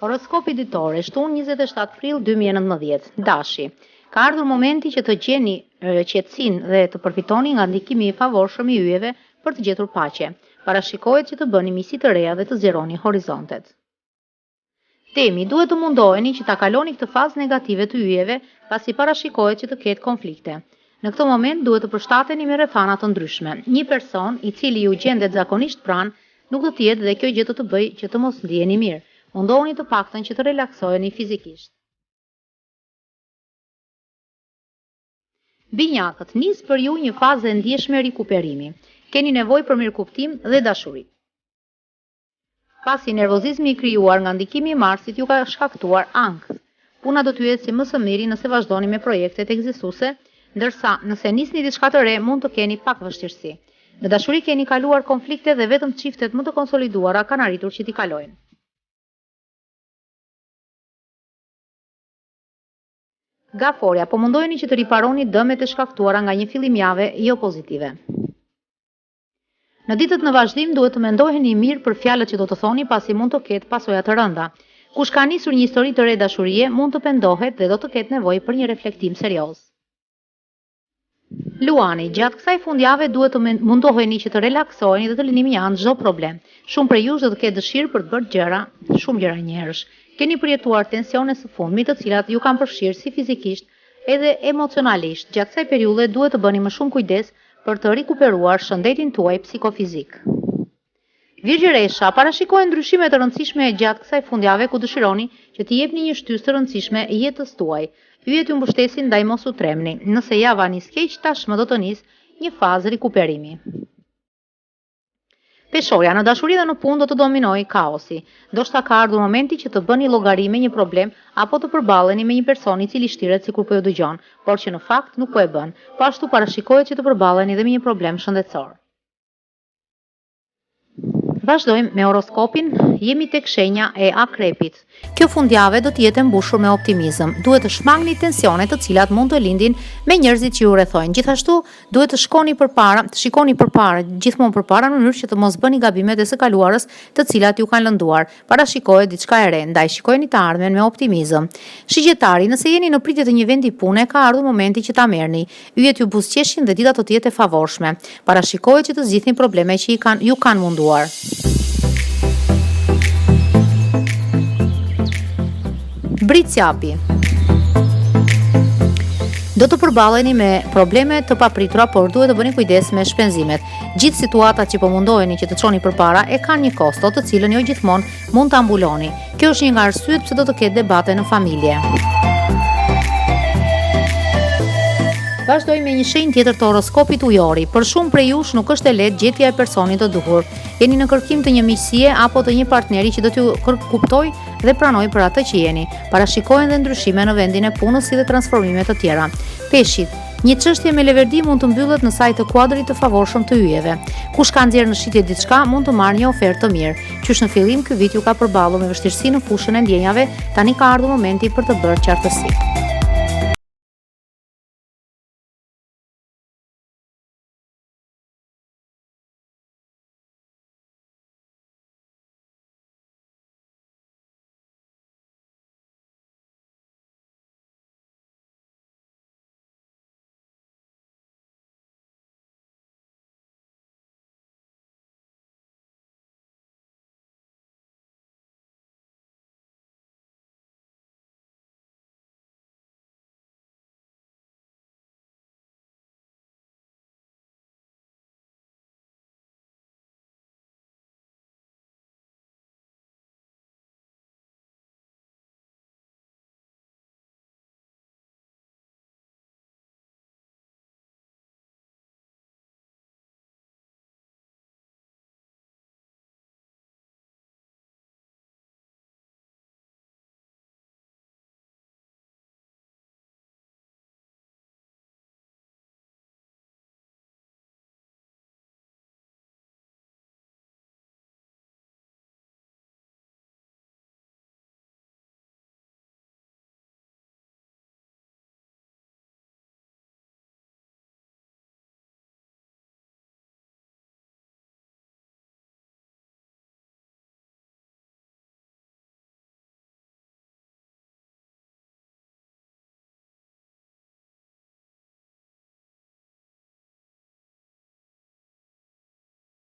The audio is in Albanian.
Horoskopi ditore, shtunë 27 prill 2019. Dashi. Ka ardhur momenti që të gjeni qetësinë dhe të përfitoni nga ndikimi i favorshëm i yjeve për të gjetur paqe. Parashikohet që të bëni misi të reja dhe të zgjeroni horizontet. Temi, duhet të mundoheni që ta kaloni këtë fazë negative të yjeve, pasi parashikohet që të ketë konflikte. Në këtë moment duhet të përshtateni me rrethana të ndryshme. Një person i cili ju gjendet zakonisht pranë nuk do të jetë dhe kjo gjë do të bëjë që të mos ndiheni mirë. Mundohuni të paktën që të relaksoheni fizikisht. Binjakët, nis për ju një fazë e ndjeshme rikuperimi. Keni nevojë për mirëkuptim dhe dashuri. Pasi nervozizmi i krijuar nga ndikimi i Marsit ju ka shkaktuar ankth. Puna do t'ju jetë si më së miri nëse vazhdoni me projektet ekzistuese, ndërsa nëse nisni diçka të re mund të keni pak vështirësi. Në dashuri keni kaluar konflikte dhe vetëm çiftet më të konsoliduara kanë arritur që t'i kalojnë. Gaforia, po mundoheni që të riparoni dëmet e shkaktuara nga një fillimjave jo pozitive. Në ditët në vazhdim duhet të mendoheni mirë për fjalët që do të thoni pasi mund të ketë pasoja të rënda. Kush ka nisur një histori të re dashurie mund të pendohet dhe do të ketë nevojë për një reflektim serioz. Luani, gjatë kësaj fundjave duhet të mundoheni që të relaksoheni dhe të lini mjanë çdo problem. Shumë prej jush do të ketë dëshirë për të bërë shumë gjëra njerësh. Keni përjetuar tensione së fundmit të cilat ju kanë përfshirë si fizikisht edhe emocionalisht. Gjatë kësaj periudhe duhet të bëni më shumë kujdes për të rikuperuar shëndetin tuaj psikofizik. Virgjëresha, parashikohen ndryshime të rëndësishme gjatë kësaj fundjave ku dëshironi që t'i jepni një shtysë të rëndësishme jetës tuaj. Yjet ju mbështesin ndaj mos u tremni. Nëse java nis keq, tashmë do të nis një fazë rikuperimi. Peshorja, në dashuri dhe në punë do të dominojë kaosi. Ndoshta ka ardhur momenti që të bëni llogari me një problem apo të përballeni me një person i cili shtiret sikur po ju dëgjon, por që në fakt nuk po e bën. Po ashtu parashikohet që të përballeni edhe me një problem shëndetësor. Vazhdojmë me horoskopin, jemi tek shenja e akrepit. Kjo fundjavë do të jetë e mbushur me optimizëm. Duhet të shmangni tensionet të cilat mund të lindin me njerëzit që ju rrethojnë. Gjithashtu, duhet të shikoni përpara gjithmonë përpara në mënyrë që të mos bëni gabimet e së kaluarës, të cilat ju kanë lënduar. Parashikohet diçka e re, ndaj shikojeni të ardhmen me optimizëm. Shigjetari, nëse jeni në pritje të një vendi pune, ka ardhur momenti që ta merrni. Yjet ju buzëqeshin dhe dita do të jetë e favorshme. Parashikohet që të zgjidhni probleme që ju kanë munduar. Britsjapi. Do të përballeni me probleme të papritura, por duhet të bëni kujdes me shpenzimet. Gjithë situatat që po mundoheni që të çoni përpara e kanë një kosto, të cilën jo gjithmonë mund ta mbuloni. Kjo është një nga arsyet pse do të ketë debate në familje. Vazhdojmë me një shenjë tjetër të horoskopit ujori. Për shumë prej jush nuk është e lehtë gjetja e personit të duhur. Jeni në kërkim të një miqësie apo të një partneri që do t'ju kuptojë dhe pranojë për atë që jeni. Parashikohen dhe ndryshime në vendin e punës si dhe transformime të tjera. Peshit, një çështje me leverdi mund të mbyllet në sajt të kuadrit të favorshëm të yjeve. Kush ka nxjerrë në shitje diçka mund të marrë një ofertë të mirë. Qysh në fillim ky vit ju ka përballur me vështirësi në fushën e ndjenjave, tani ka ardhur momenti për të bërë qartësi.